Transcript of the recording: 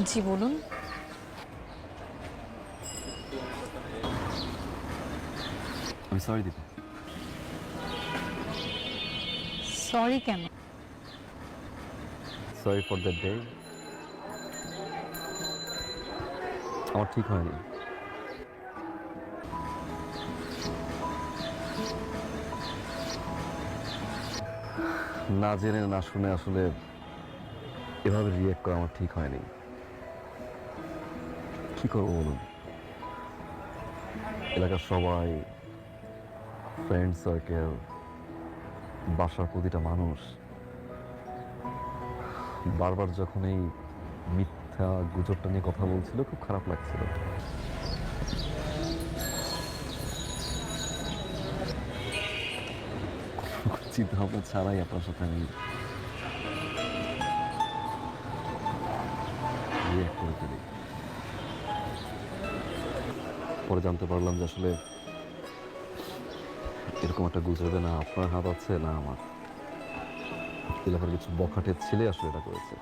জি বলুন। আমি sorry Dipa. Sorry কেন? Sorry for that day. আমার ঠিক হয়নি। না জেনে না শুনে আসলে এভাবে রিয়েক্ট করা আমার ঠিক হয়নি। কি করবো বলুন? এলাকার সবাই, ফ্রেন্ড সার্কেল, বাসার প্রতিটা মানুষ বারবার যখন এই মিথ্যা গুজবটা নিয়ে কথা বলছিল, খুব খারাপ লাগছিল। চিন্তা ভাবনা ছাড়াই আপনার সাথে আমি রিয়েক্ট করে ফেলি। পরে জানতে পারলাম যে আসলে এরকম একটা গুজবে না আপনার হাত আছে না আমার। এলাকার কিছু বখাটের ছেলে আসলে এটা করেছে।